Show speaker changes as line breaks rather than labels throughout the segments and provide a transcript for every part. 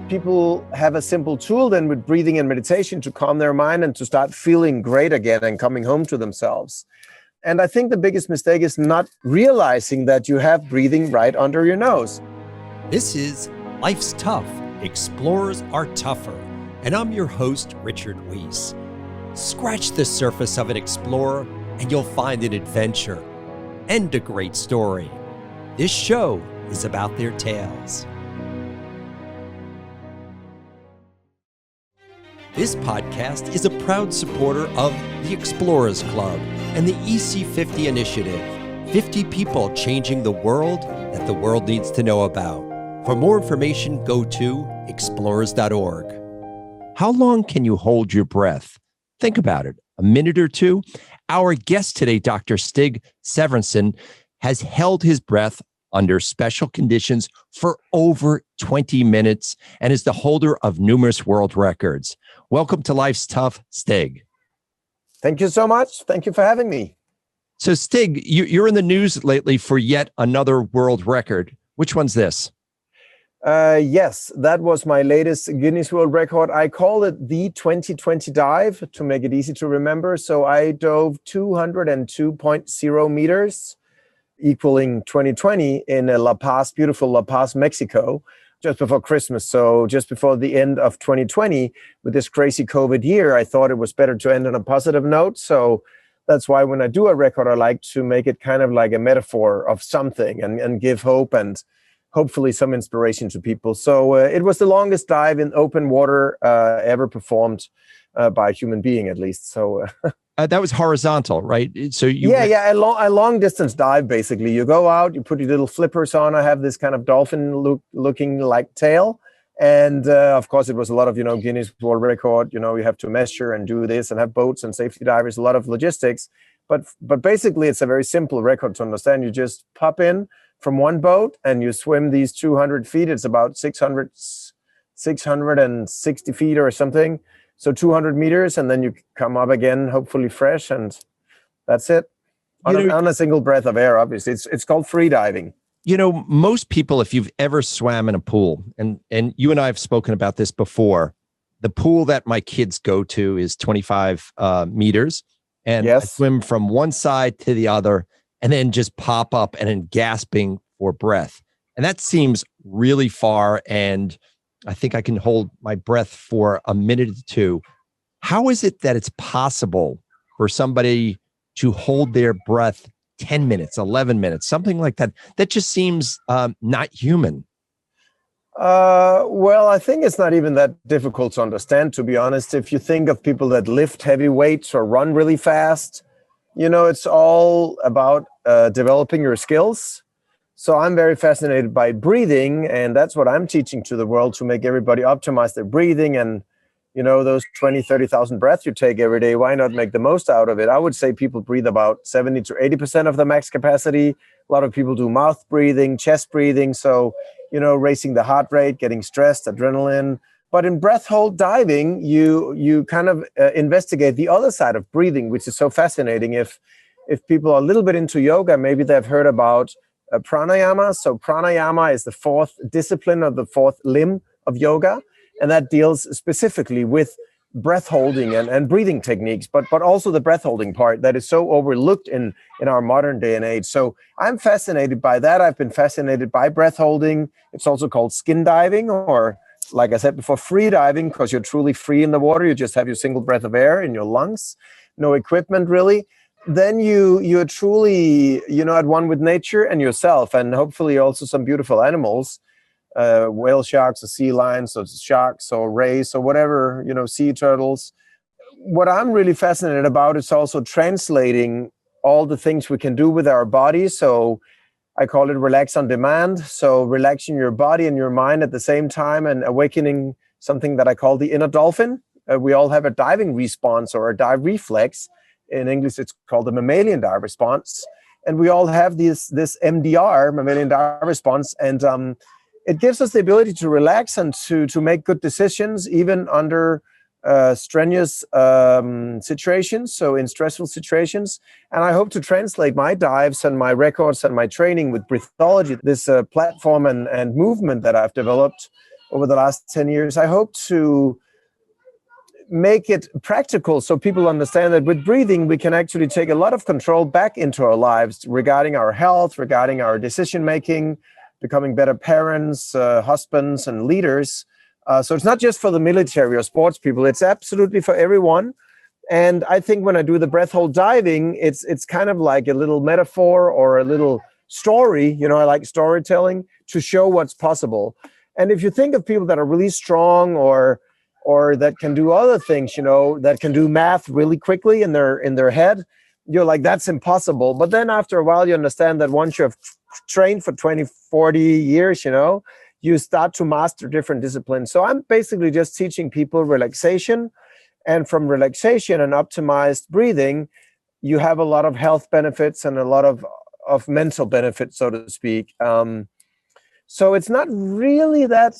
people have a simple tool then with breathing and meditation to calm their mind and to start feeling great again and coming home to themselves. And I think the biggest mistake is not realizing that you have breathing right under your nose.
This is Life's Tough, Explorers Are Tougher, and I'm your host, Richard Weiss. Scratch the surface of an explorer and you'll find an adventure and a great story. This show is about their tales. This podcast is a proud supporter of the Explorers Club and the EC50 Initiative, 50 people changing the world that the world needs to know about. For more information, go to explorers.org. How long can you hold your breath? Think about it, a minute or two? Our guest today, Dr. Stig Severinsen, has held his breath under special conditions for over 20 minutes and is the holder of numerous world records. Welcome to Life's Tough, Stig.
Thank you so much. Thank you for having me.
So Stig, you're in the news lately for yet another world record. Which one's this?
Yes, that was my latest Guinness World Record. I call it the 2020 dive to make it easy to remember. So I dove 202.0 meters, equaling 2020 in La Paz, beautiful La Paz, Mexico, just before Christmas. So just before the end of 2020, with this crazy COVID year, I thought it was better to end on a positive note. So that's why when I do a record, I like to make it kind of like a metaphor of something and give hope and hopefully some inspiration to people. So it was the longest dive in open water ever performed by a human being, at least. So
that was horizontal, right? So
a long distance dive. Basically, you go out, you put your little flippers on. I have this kind of dolphin looking like tail, and of course, it was a lot of Guinness World Record. You have to measure and do this and have boats and safety divers. A lot of logistics, but basically, it's a very simple record to understand. You just pop in from one boat and you swim these 200 feet. It's about 660 feet or something. So 200 meters, and then you come up again, hopefully fresh, and that's it. On a single breath of air, obviously. It's called freediving.
Most people, if you've ever swam in a pool, and you and I have spoken about this before, the pool that my kids go to is 25 meters, and
yes.
I swim from one side to the other, and then just pop up and then gasping for breath. And that seems really far, and I think I can hold my breath for a minute or two. How is it that it's possible for somebody to hold their breath 10 minutes, 11 minutes, something like that? That just seems not human.
Well, I think it's not even that difficult to understand, to be honest. If you think of people that lift heavy weights or run really fast, it's all about developing your skills. So I'm very fascinated by breathing, and that's what I'm teaching to the world, to make everybody optimize their breathing. And, those 20, 30,000 breaths you take every day, why not make the most out of it? I would say people breathe about 70 to 80% of the max capacity. A lot of people do mouth breathing, chest breathing. So, racing the heart rate, getting stressed, adrenaline. But in breath hold diving, you kind of investigate the other side of breathing, which is so fascinating. If people are a little bit into yoga, maybe they've heard about pranayama. So pranayama is the fourth discipline or the fourth limb of yoga, and that deals specifically with breath holding and breathing techniques, but also the breath holding part that is so overlooked in our modern day and age. So I'm fascinated by that. I've been fascinated by breath holding. It's also called skin diving, or like I said before, free diving, because you're truly free in the water. You just have your single breath of air in your lungs, no equipment really. Then you're truly, at one with nature and yourself, and hopefully also some beautiful animals, whale sharks or sea lions or sharks or rays or whatever, sea turtles. What I'm really fascinated about is also translating all the things we can do with our bodies. So I call it relax on demand. So relaxing your body and your mind at the same time and awakening something that I call the inner dolphin. We all have a diving response or a dive reflex. In English, it's called the mammalian dive response. And we all have this MDR, mammalian dive response. And it gives us the ability to relax and to make good decisions, even under strenuous situations, so in stressful situations. And I hope to translate my dives and my records and my training with breathology, this platform and movement that I've developed, over the last 10 years. I hope to make it practical so people understand that with breathing, we can actually take a lot of control back into our lives regarding our health, regarding our decision making, becoming better parents, husbands, and leaders. So it's not just for the military or sports people, it's absolutely for everyone. And I think when I do the breath hold diving, it's kind of like a little metaphor or a little story. You know, I like storytelling to show what's possible. And if you think of people that are really strong or that can do other things, you know, that can do math really quickly in their head, you're like, that's impossible. But then after a while, you understand that once you have trained for 20, 40 years, you know, you start to master different disciplines. So I'm basically just teaching people relaxation. And from relaxation and optimized breathing, you have a lot of health benefits and a lot of mental benefits, so to speak. So it's not really that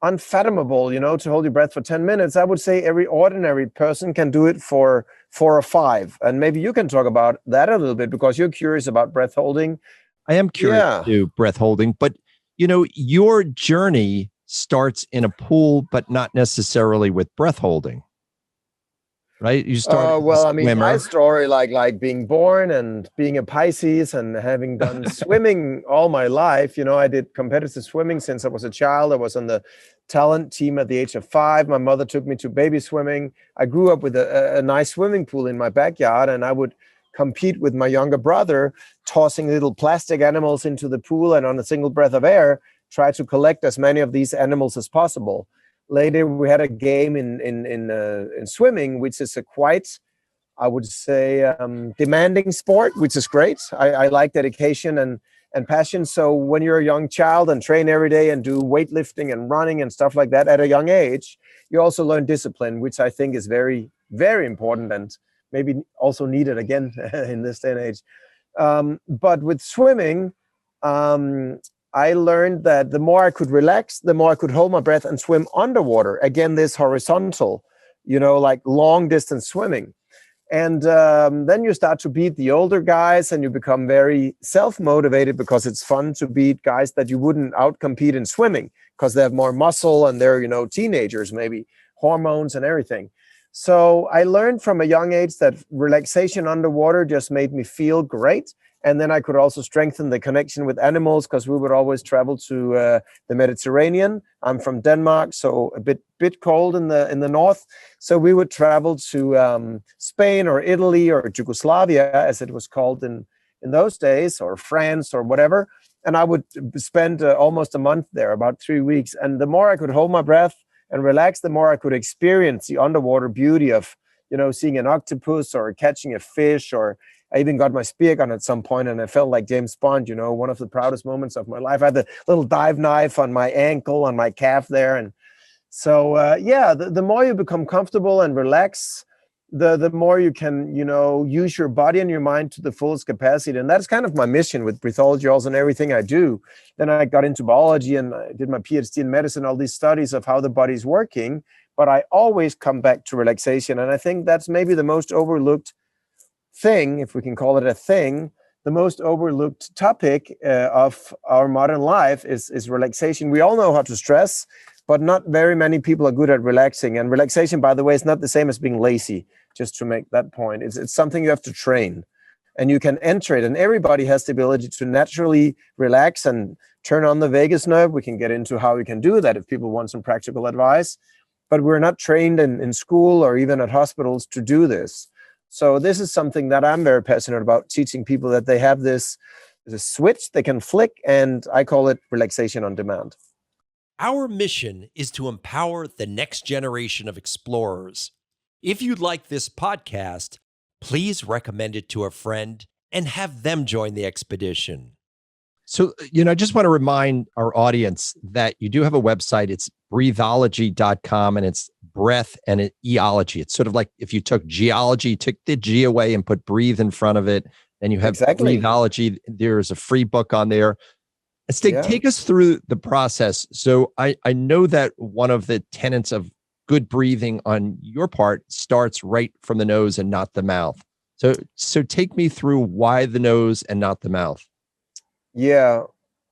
unfathomable, you know, to hold your breath for 10 minutes. I would say every ordinary person can do it for 4 or 5. And maybe you can talk about that a little bit because you're curious about breath holding.
I am curious to breath holding, but you know, your journey starts in a pool, but not necessarily with breath holding. Right? You start
well, I mean, my story, like being born and being a Pisces and having done swimming all my life. You know, I did competitive swimming since I was a child. I was on the talent team at the age of 5. My mother took me to baby swimming. I grew up with a nice swimming pool in my backyard, and I would compete with my younger brother, tossing little plastic animals into the pool, and on a single breath of air, try to collect as many of these animals as possible. Later, we had a game in swimming, which is a quite, I would say, demanding sport, which is great. I like dedication and passion. So when you're a young child and train every day and do weightlifting and running and stuff like that at a young age, you also learn discipline, which I think is very, very important and maybe also needed again in this day and age. But with swimming, I learned that the more I could relax, the more I could hold my breath and swim underwater. Again, this horizontal, you know, like long distance swimming. And then you start to beat the older guys and you become very self-motivated because it's fun to beat guys that you wouldn't outcompete in swimming because they have more muscle and they're, you know, teenagers, maybe hormones and everything. So I learned from a young age that relaxation underwater just made me feel great. And then I could also strengthen the connection with animals because we would always travel to the Mediterranean. I'm from Denmark, so a bit cold in the north. So we would travel to Spain or Italy or Yugoslavia, as it was called in those days, or France or whatever. And I would spend almost a month there, about 3 weeks. And the more I could hold my breath and relax, the more I could experience the underwater beauty of, you know, seeing an octopus or catching a fish, or I even got my spear gun at some point and I felt like James Bond, you know, one of the proudest moments of my life. I had the little dive knife on my ankle, on my calf there. And so, the more you become comfortable and relax, the more you can, you know, use your body and your mind to the fullest capacity. And that's kind of my mission with breathology also and everything I do. Then I got into biology and I did my PhD in medicine, all these studies of how the body's working. But I always come back to relaxation. And I think that's maybe the most overlooked thing, if we can call it a thing, the most overlooked topic of our modern life is relaxation. We all know how to stress, but not very many people are good at relaxing. And relaxation, by the way, is not the same as being lazy, just to make that point. It's something you have to train, and you can enter it. And everybody has the ability to naturally relax and turn on the vagus nerve. We can get into how we can do that if people want some practical advice. But we're not trained in school or even at hospitals to do this. So this is something that I'm very passionate about, teaching people that they have this switch they can flick, and I call it relaxation on demand.
Our mission is to empower the next generation of explorers. If you like this podcast, please recommend it to a friend and have them join the expedition. So, you know, I just want to remind our audience that you do have a website. It's breathology.com, and it's breath and eology. It's sort of like if you took geology, took the G away and put breathe in front of it, and you have breathology. There's a free book on there. Stig, take us through the process. So I know that one of the tenets of good breathing on your part starts right from the nose and not the mouth. So take me through why the nose and not the mouth.
Yeah,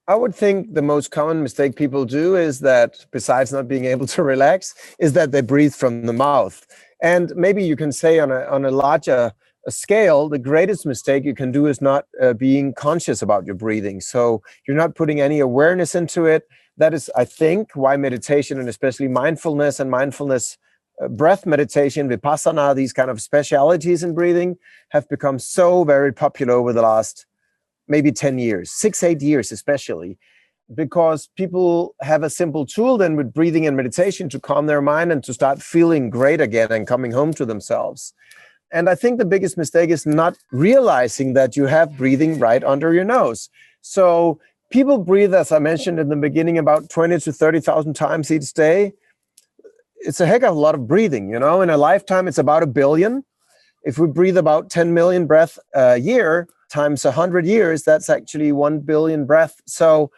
I would think the most common mistake people do is that, besides not being able to relax, is that they breathe from the mouth. And maybe you can say on a larger scale, the greatest mistake you can do is not being conscious about your breathing. So you're not putting any awareness into it. That is, I think, why meditation, and especially mindfulness and mindfulness breath meditation, vipassana, these kind of specialities in breathing have become so very popular over the last maybe 10 years, 6, 8 years especially, because people have a simple tool then with breathing and meditation to calm their mind and to start feeling great again and coming home to themselves. And I think the biggest mistake is not realizing that you have breathing right under your nose. So people breathe, as I mentioned in the beginning, about 20 to 30,000 times each day. It's a heck of a lot of breathing, you know. In a lifetime, it's about 1 billion. If we breathe about 10 million breaths a year times 100 years, that's actually 1 billion breaths. So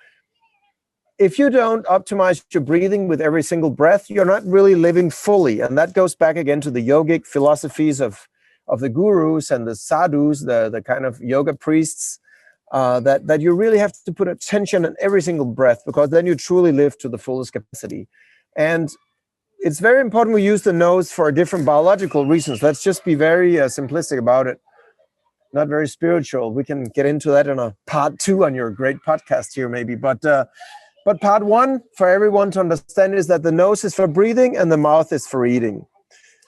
if you don't optimize your breathing with every single breath, you're not really living fully. And that goes back again to the yogic philosophies of the gurus and the sadhus, the kind of yoga priests, that you really have to put attention on every single breath, because then you truly live to the fullest capacity. And it's very important we use the nose for different biological reasons. Let's just be very simplistic about it, not very spiritual. We can get into that in a part 2 on your great podcast here maybe. But part 1 for everyone to understand is that the nose is for breathing and the mouth is for eating.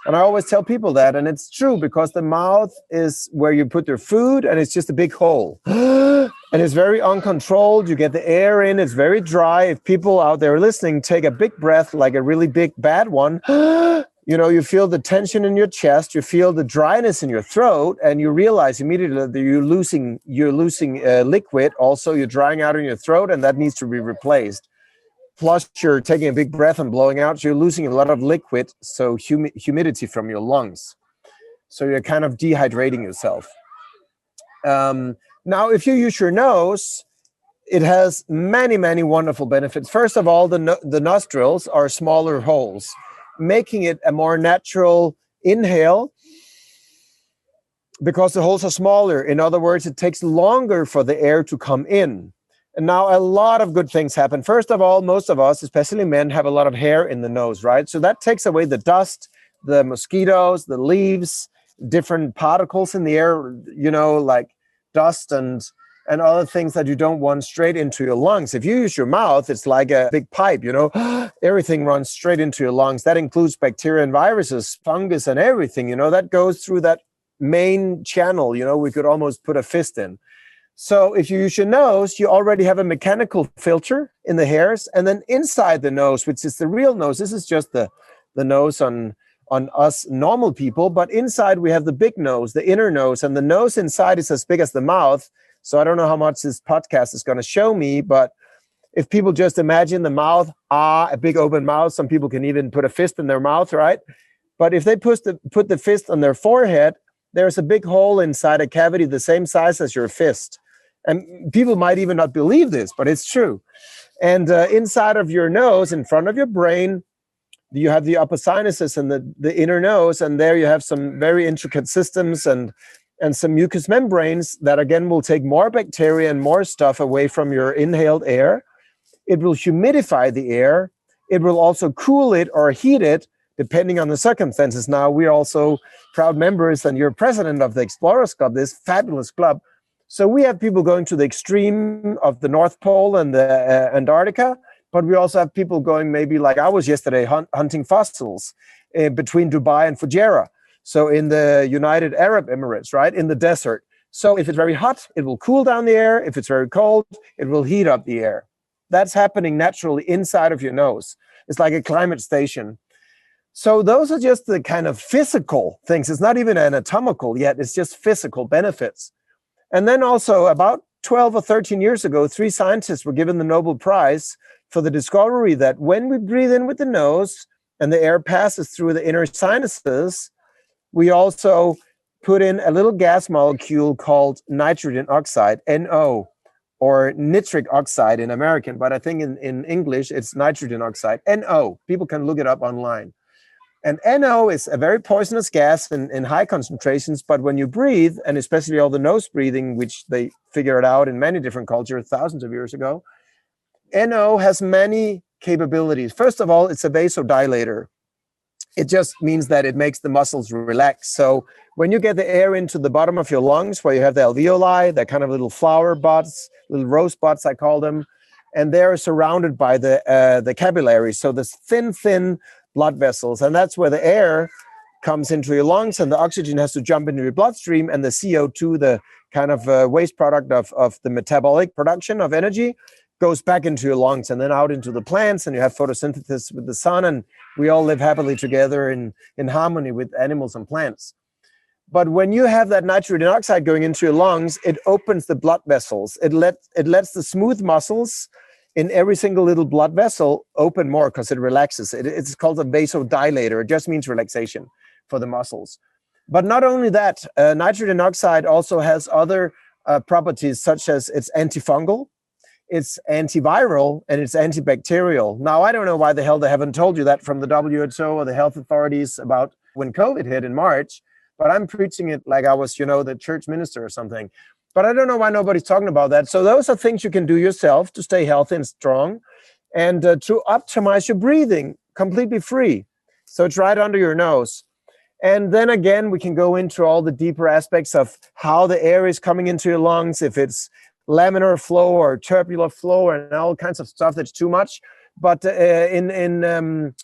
And I always tell people that, and it's true, because the mouth is where you put your food, and it's just a big hole. And it's very uncontrolled. You get the air in, it's very dry. If people out there listening take a big breath, like a really big bad one, you know, you feel the tension in your chest, you feel the dryness in your throat, and you realize immediately that you're losing liquid. Also, you're drying out in your throat, and that needs to be replaced. Plus, you're taking a big breath and blowing out, so you're losing a lot of liquid, so humidity from your lungs. So you're kind of dehydrating yourself. Now, if you use your nose, it has many, many wonderful benefits. First of all, the nostrils are smaller holes, making it a more natural inhale because the holes are smaller. In other words, it takes longer for the air to come in. And now a lot of good things happen. First of all, most of us, especially men, have a lot of hair in the nose, right? So that takes away the dust, the mosquitoes, the leaves, different particles in the air, you know, like dust and other things that you don't want straight into your lungs. If you use your mouth, it's like a big pipe, you know, everything runs straight into your lungs. That includes bacteria and viruses, fungus and everything, you know, that goes through that main channel, you know, we could almost put a fist in. So if you use your nose, you already have a mechanical filter in the hairs. And then inside the nose, which is the real nose, this is just the nose on us normal people. But inside we have the big nose, the inner nose, and the nose inside is as big as the mouth. So I don't know how much this podcast is going to show me, but if people just imagine the mouth, a big open mouth, some people can even put a fist in their mouth, right? But if they put the fist on their forehead, there's a big hole inside a cavity the same size as your fist. And people might even not believe this, but it's true. And inside of your nose, in front of your brain, you have the upper sinuses and the inner nose, and there you have some very intricate systems and some mucous membranes that again will take more bacteria and more stuff away from your inhaled air. It will humidify the air. It will also cool it or heat it, depending on the circumstances. Now, we're also proud members, and you're president of the Explorers Club, this fabulous club. So we have people going to the extreme of the North Pole and the Antarctica, but we also have people going maybe like I was yesterday hunting fossils between Dubai and Fujairah. So in the United Arab Emirates, right, in the desert. So if it's very hot, it will cool down the air. If it's very cold, it will heat up the air. That's happening naturally inside of your nose. It's like a climate station. So those are just the kind of physical things. It's not even anatomical yet. It's just physical benefits. And then also about 12 or 13 years ago, 3 scientists were given the Nobel Prize for the discovery that when we breathe in with the nose and the air passes through the inner sinuses, we also put in a little gas molecule called nitrogen oxide, NO, or nitric oxide in American, but I think in English it's nitrogen oxide, NO. People can look it up online. And NO is a very poisonous gas in high concentrations, but when you breathe, and especially all the nose breathing, which they figured out in many different cultures thousands of years ago, NO has many capabilities. First of all, it's a vasodilator. It just means that it makes the muscles relax. So when you get the air into the bottom of your lungs, where you have the alveoli, they're kind of little flower buds, little rose buds, I call them, and they're surrounded by the capillaries. So this thin blood vessels, and that's where the air comes into your lungs, and the oxygen has to jump into your bloodstream, and the CO2, the kind of waste product of the metabolic production of energy, goes back into your lungs and then out into the plants, and you have photosynthesis with the sun, and we all live happily together in harmony with animals and plants. But when you have that nitrogen oxide going into your lungs, it opens the blood vessels. It lets the smooth muscles in every single little blood vessel open more because it relaxes. It's called a vasodilator. It just means relaxation for the muscles. But not only that, nitrogen oxide also has other properties, such as it's antifungal, it's antiviral, and it's antibacterial. Now, I don't know why the hell they haven't told you that from the WHO or the health authorities about when COVID hit in March, but I'm preaching it like I was, the church minister or something. But I don't know why nobody's talking about that. So those are things you can do yourself to stay healthy and strong, and to optimize your breathing completely free. So it's right under your nose. And then again, we can go into all the deeper aspects of how the air is coming into your lungs, if it's laminar flow or tubular flow and all kinds of stuff that's too much. But in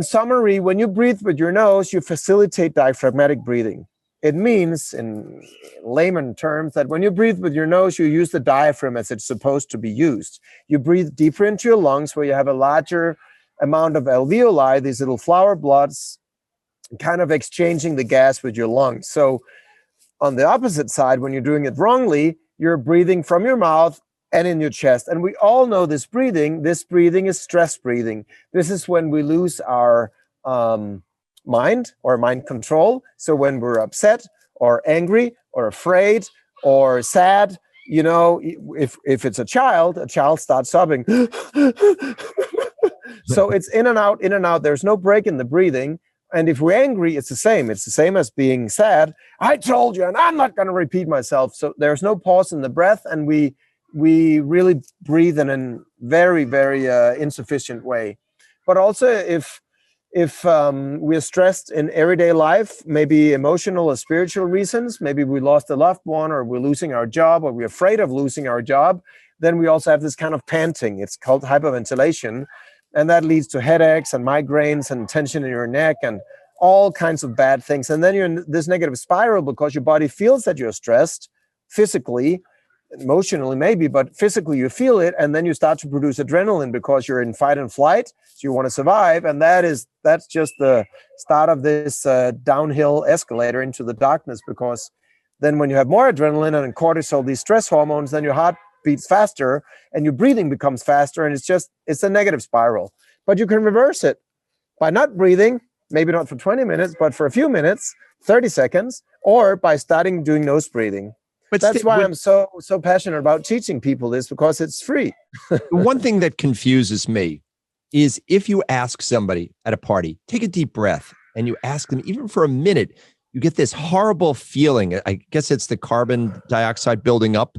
summary, when you breathe with your nose, you facilitate diaphragmatic breathing. It means, in layman terms, that when you breathe with your nose, you use the diaphragm as it's supposed to be used. You breathe deeper into your lungs, where you have a larger amount of alveoli, these little flower buds, kind of exchanging the gas with your lungs. So on the opposite side, when you're doing it wrongly, you're breathing from your mouth and in your chest. And we all know this breathing. This breathing is stress breathing. This is when we lose our mind or mind control. So when we're upset or angry or afraid or sad, if it's a child starts sobbing. So it's in and out, in and out. There's no break in the breathing. And if we're angry, it's the same. It's the same as being sad. I told you, and I'm not going to repeat myself. So there's no pause in the breath, and we really breathe in a very, very insufficient way. But also, if we're stressed in everyday life, maybe emotional or spiritual reasons, maybe we lost a loved one, or we're losing our job, or we're afraid of losing our job, then we also have this kind of panting. It's called hyperventilation. And that leads to headaches and migraines and tension in your neck and all kinds of bad things. And then you're in this negative spiral because your body feels that you're stressed physically, emotionally maybe, but physically you feel it. And then you start to produce adrenaline because you're in fight and flight. So you want to survive. And that's just the start of this downhill escalator into the darkness, because then when you have more adrenaline and cortisol, these stress hormones, then your heart beats faster and your breathing becomes faster, and it's a negative spiral. But you can reverse it by not breathing, maybe not for 20 minutes, but for a few minutes, 30 seconds, or by starting doing nose breathing. But that's why I'm so passionate about teaching people this, because it's free.
One thing that confuses me is if you ask somebody at a party, take a deep breath, and you ask them even for a minute, you get this horrible feeling. I guess it's the carbon dioxide building up.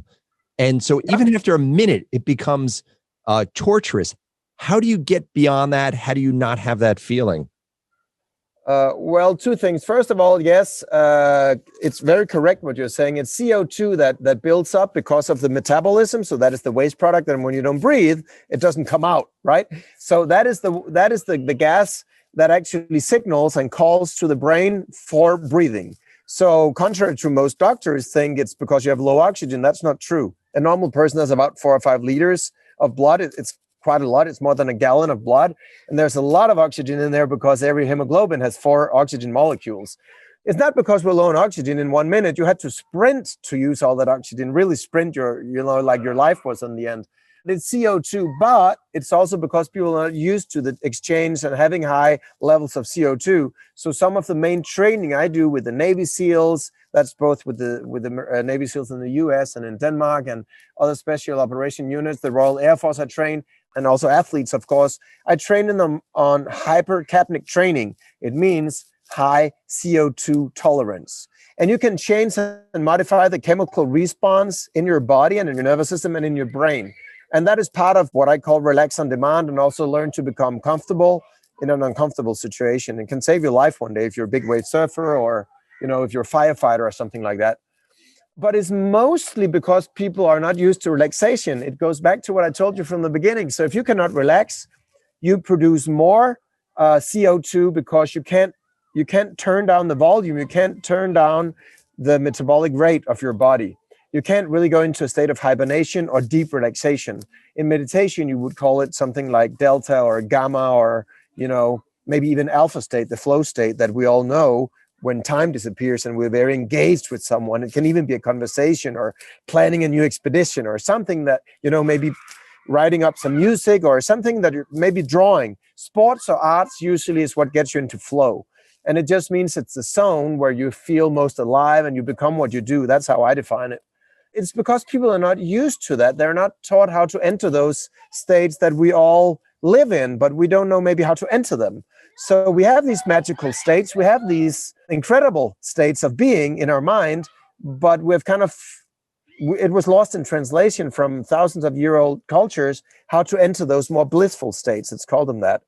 And so even after a minute, it becomes torturous. How do you get beyond that? How do you not have that feeling?
Well, two things. First of all, yes, it's very correct what you're saying. It's CO2 that builds up because of the metabolism. So that is the waste product. And when you don't breathe, it doesn't come out, right? So that is the gas that actually signals and calls to the brain for breathing. So contrary to most doctors think it's because you have low oxygen, that's not true. A normal person has about 4 or 5 liters of blood. It's quite a lot. It's more than a gallon of blood. And there's a lot of oxygen in there because every hemoglobin has 4 oxygen molecules. It's not because we're low on oxygen in 1 minute. You had to sprint to use all that oxygen, really sprint like your life was in the end. It's CO2, but it's also because people are not used to the exchange and having high levels of CO2. So some of the main training I do with the Navy SEALs, that's both with the Navy SEALs in the US and in Denmark and other special operation units, the Royal Air Force I train, and also athletes, of course. I train them on hypercapnic training. It means high CO2 tolerance. And you can change and modify the chemical response in your body and in your nervous system and in your brain. And that is part of what I call relax on demand, and also learn to become comfortable in an uncomfortable situation. It can save your life one day if you're a big wave surfer, or, if you're a firefighter or something like that. But it's mostly because people are not used to relaxation. It goes back to what I told you from the beginning. So if you cannot relax, you produce more CO2 because you can't turn down the volume. You can't turn down the metabolic rate of your body. You can't really go into a state of hibernation or deep relaxation. In meditation, you would call it something like delta or gamma, or, maybe even alpha state, the flow state that we all know when time disappears and we're very engaged with someone. It can even be a conversation or planning a new expedition or something that, maybe writing up some music or something that you're maybe drawing. Sports or arts usually is what gets you into flow. And it just means it's the zone where you feel most alive and you become what you do. That's how I define it. It's because people are not used to that. They're not taught how to enter those states that we all live in, but we don't know maybe how to enter them. So we have these magical states. We have these incredible states of being in our mind, but it was lost in translation from thousands of year-old cultures, how to enter those more blissful states. Let's call them that.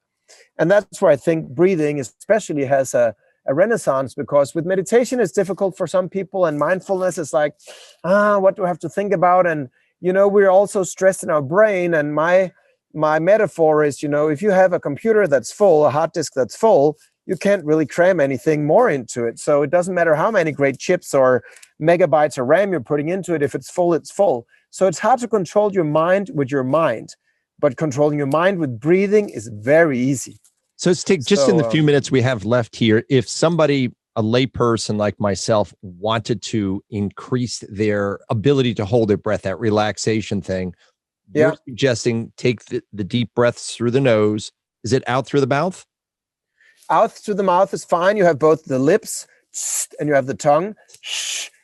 And that's where I think breathing especially has a renaissance, because with meditation, it's difficult for some people, and mindfulness is like, what do I have to think about? And, we're also stressed in our brain. And my metaphor is, if you have a computer that's full, a hard disk that's full, you can't really cram anything more into it. So it doesn't matter how many great chips or megabytes of RAM you're putting into it. If it's full, it's full. So it's hard to control your mind with your mind, but controlling your mind with breathing is very easy.
So Stig, just in the few minutes we have left here, if somebody, a layperson like myself, wanted to increase their ability to hold their breath, that relaxation thing, you're suggesting take the deep breaths through the nose. Is it out through the mouth?
Out through the mouth is fine. You have both the lips and you have the tongue.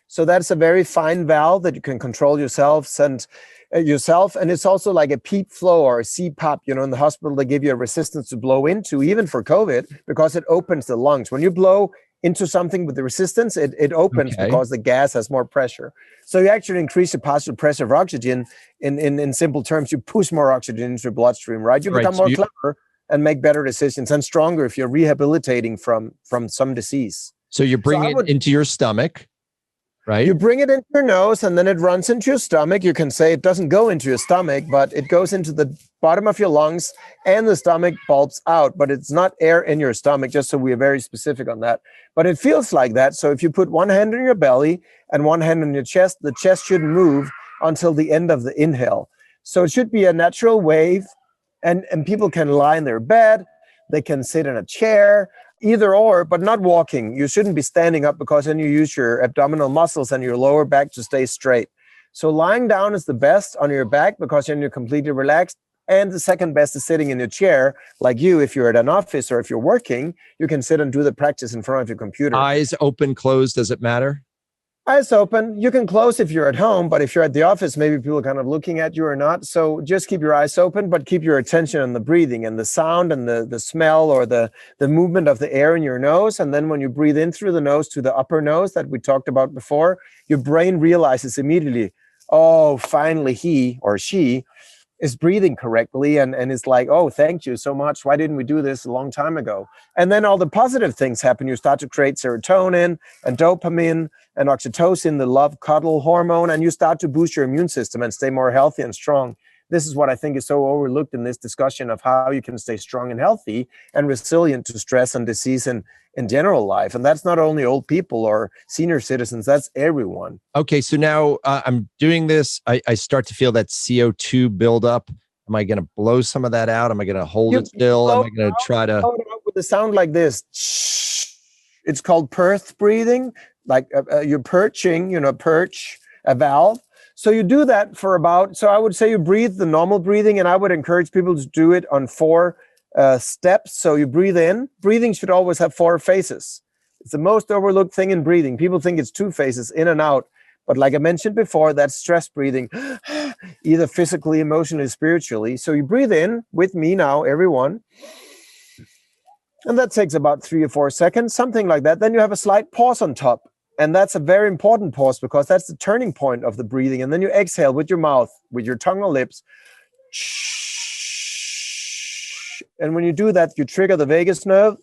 So that's a very fine valve that you can control yourself. And it's also like a PEEP flow or a CPAP. In the hospital, they give you a resistance to blow into, even for COVID, because it opens the lungs. When you blow into something with the resistance, it opens because the gas has more pressure. So you actually increase the positive pressure of oxygen. In simple terms, you push more oxygen into your bloodstream, right? You become more clever and make better decisions, and stronger if you're rehabilitating from some disease.
So you bring it into your stomach. Right.
You bring it into your nose and then it runs into your stomach. You can say it doesn't go into your stomach, but it goes into the bottom of your lungs and the stomach bulbs out. But it's not air in your stomach, just so we are very specific on that. But it feels like that. So if you put one hand on your belly and one hand on your chest, the chest shouldn't move until the end of the inhale. So it should be a natural wave. And people can lie in their bed. They can sit in a chair. Either or, but not walking. You shouldn't be standing up, because then you use your abdominal muscles and your lower back to stay straight. So lying down is the best on your back, because then you're completely relaxed. And the second best is sitting in your chair, like you. If you're at an office or if you're working, you can sit and do the practice in front of your computer.
Eyes open, closed, does it matter?
Eyes open. You can close if you're at home, but if you're at the office, maybe people are kind of looking at you or not. So just keep your eyes open, but keep your attention on the breathing and the sound and the smell or the movement of the air in your nose. And then when you breathe in through the nose to the upper nose that we talked about before, your brain realizes immediately, oh, finally he or she is breathing correctly, and is like, oh, thank you so much. Why didn't we do this a long time ago? And then all the positive things happen. You start to create serotonin and dopamine and oxytocin, the love cuddle hormone, and you start to boost your immune system and stay more healthy and strong. This is what I think is so overlooked in this discussion of how you can stay strong and healthy and resilient to stress and disease in general life. And that's not only old people or senior citizens, that's everyone.
Okay, so now I'm doing this. I start to feel that CO2 buildup. Am I going to blow some of that out? Am I going to hold it still? Am I going to try to...
With a sound like this. It's called perth breathing. Like you're perching, perch, a valve. So you do that for so I would say you breathe the normal breathing, and I would encourage people to do it on 4 steps. So you breathe in. Breathing should always have 4 phases. It's the most overlooked thing in breathing. People think it's 2 phases, in and out. But like I mentioned before, that's stress breathing, either physically, emotionally, spiritually. So you breathe in with me now, everyone. And that takes about 3 or 4 seconds, something like that. Then you have a slight pause on top. And that's a very important pause, because that's the turning point of the breathing. And then you exhale with your mouth, with your tongue or lips. And when you do that, you trigger the vagus nerve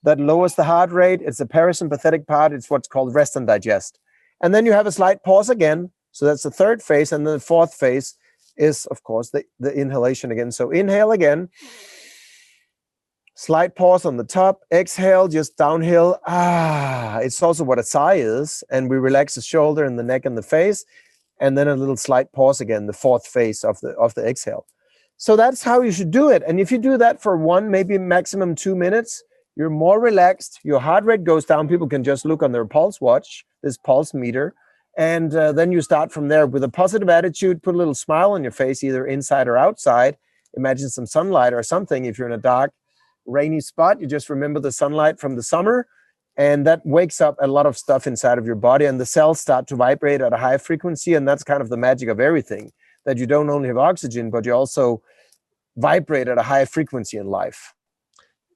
that lowers the heart rate. It's the parasympathetic part. It's what's called rest and digest. And then you have a slight pause again. So that's the third phase. And then the fourth phase is, of course, the inhalation again. So inhale again. Slight pause on the top. Exhale, just downhill. It's also what a sigh is. And we relax the shoulder and the neck and the face. And then a little slight pause again, the fourth phase of the exhale. So that's how you should do it. And if you do that for 1, maybe maximum 2 minutes, you're more relaxed. Your heart rate goes down. People can just look on their pulse watch, this pulse meter. And then you start from there with a positive attitude, put a little smile on your face, either inside or outside. Imagine some sunlight or something. If you're in a dark, rainy spot, you just remember the sunlight from the summer. And that wakes up a lot of stuff inside of your body. And the cells start to vibrate at a high frequency. And that's kind of the magic of everything, that you don't only have oxygen, but you also vibrate at a high frequency in life.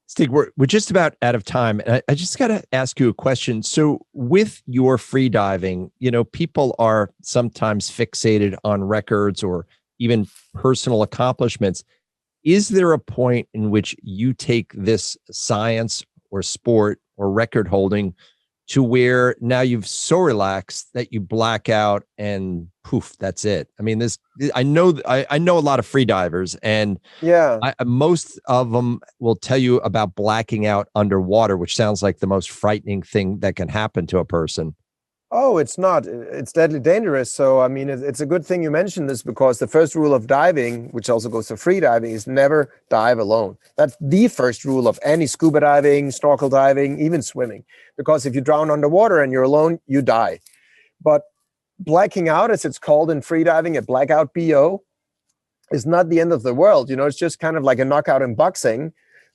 Stig, we're just about out of time. And I just got to ask you a question. So with your free diving, people are sometimes fixated on records or even personal accomplishments. Is there a point in which you take this science or sport or record holding to where now you've so relaxed that you black out and poof, that's it? I mean, I know a lot of free divers, and most of them will tell you about blacking out underwater, which sounds like the most frightening thing that can happen to a person.
Oh, it's not. It's deadly dangerous. So, I mean, it's a good thing you mentioned this, because the first rule of diving, which also goes to free diving, is never dive alone. That's the first rule of any scuba diving, snorkel diving, even swimming. Because if you drown underwater and you're alone, you die. But blacking out, as it's called in free diving, a blackout BO, is not the end of the world. It's just kind of like a knockout in boxing.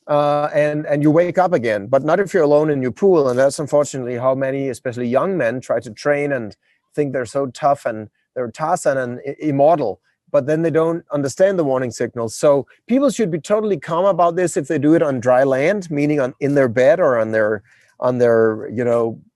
And you wake up again, but not if you're alone in your pool. And that's unfortunately how many, especially young men, try to train and think they're so tough and they're Tarzan and immortal, but then they don't understand the warning signals. So people should be totally calm about this if they do it on dry land, meaning in their bed or on their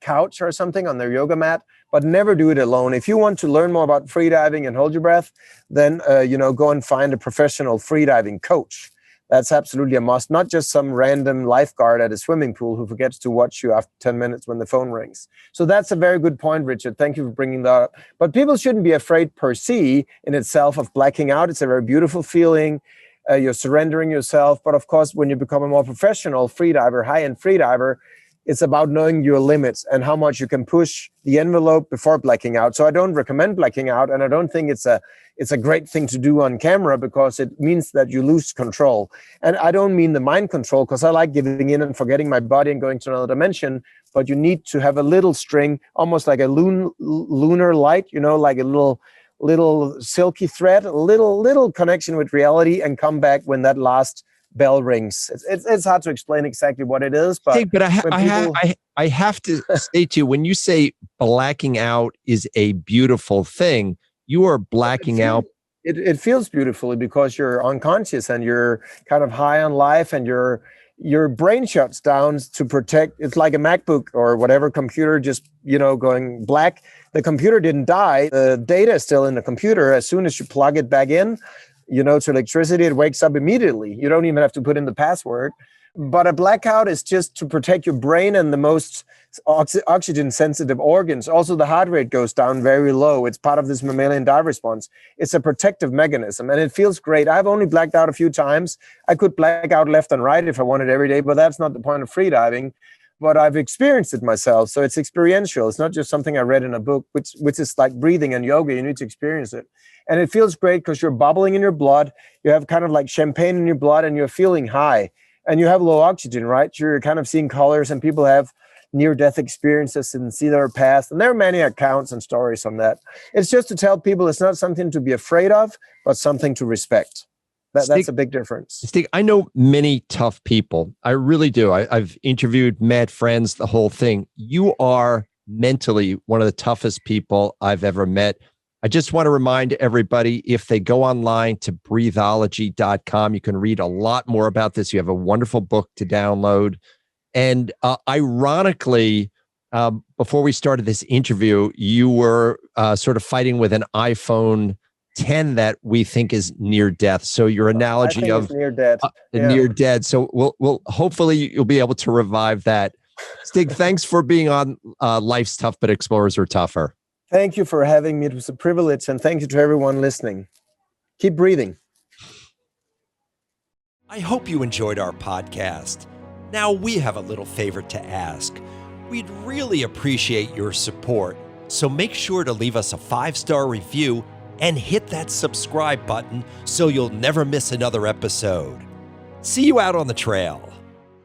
couch or something, on their yoga mat, but never do it alone. If you want to learn more about freediving and hold your breath, then go and find a professional freediving coach. That's absolutely a must, not just some random lifeguard at a swimming pool who forgets to watch you after 10 minutes when the phone rings. So that's a very good point, Richard. Thank you for bringing that up. But people shouldn't be afraid per se in itself of blacking out. It's a very beautiful feeling. You're surrendering yourself. But of course, when you become a more professional freediver, high-end freediver, it's about knowing your limits and how much you can push the envelope before blacking out. So I don't recommend blacking out, and I don't think it's a great thing to do on camera, because it means that you lose control. And I don't mean the mind control, because I like giving in and forgetting my body and going to another dimension, but you need to have a little string, almost like a lunar light, like a little silky thread, a little connection with reality, and come back when that last bell rings. It's hard to explain exactly what it is, but
I have to say to you, when you say blacking out is a beautiful thing, you are blacking out.
It feels beautifully because you're unconscious and you're kind of high on life, and your brain shuts down to protect. It's like a MacBook or whatever computer just going black. The computer didn't die. The data is still in the computer. As soon as you plug it back in, to electricity, it wakes up immediately. You don't even have to put in the password. But a blackout is just to protect your brain and the most oxygen sensitive organs. Also, the heart rate goes down very low. It's part of this mammalian dive response. It's a protective mechanism, and it feels great. I've only blacked out a few times. I could black out left and right if I wanted every day, but that's not the point of freediving. But I've experienced it myself, so it's experiential. It's not just something I read in a book, which is like breathing and yoga. You need to experience it. And it feels great because you're bubbling in your blood. You have kind of like champagne in your blood, and you're feeling high. And you have low oxygen, right? You're kind of seeing colors, and people have near-death experiences and see their past. And there are many accounts and stories on that. It's just to tell people it's not something to be afraid of, but something to respect. That's a big difference.
Stig, I know many tough people. I really do. I've interviewed, met friends, the whole thing. You are mentally one of the toughest people I've ever met. I just want to remind everybody, if they go online to breathology.com, you can read a lot more about this. You have a wonderful book to download. And ironically, before we started this interview, you were sort of fighting with an iPhone 10 that we think is near death. So your analogy
I think
of
it's near dead.
near dead. So we'll hopefully you'll be able to revive that. Stig, thanks for being on Life's Tough, but Explorers Are Tougher.
Thank you for having me. It was a privilege, and thank you to everyone listening. Keep breathing.
I hope you enjoyed our podcast. Now we have a little favor to ask. We'd really appreciate your support, so make sure to leave us a 5-star review and hit that subscribe button so you'll never miss another episode. See you out on the trail.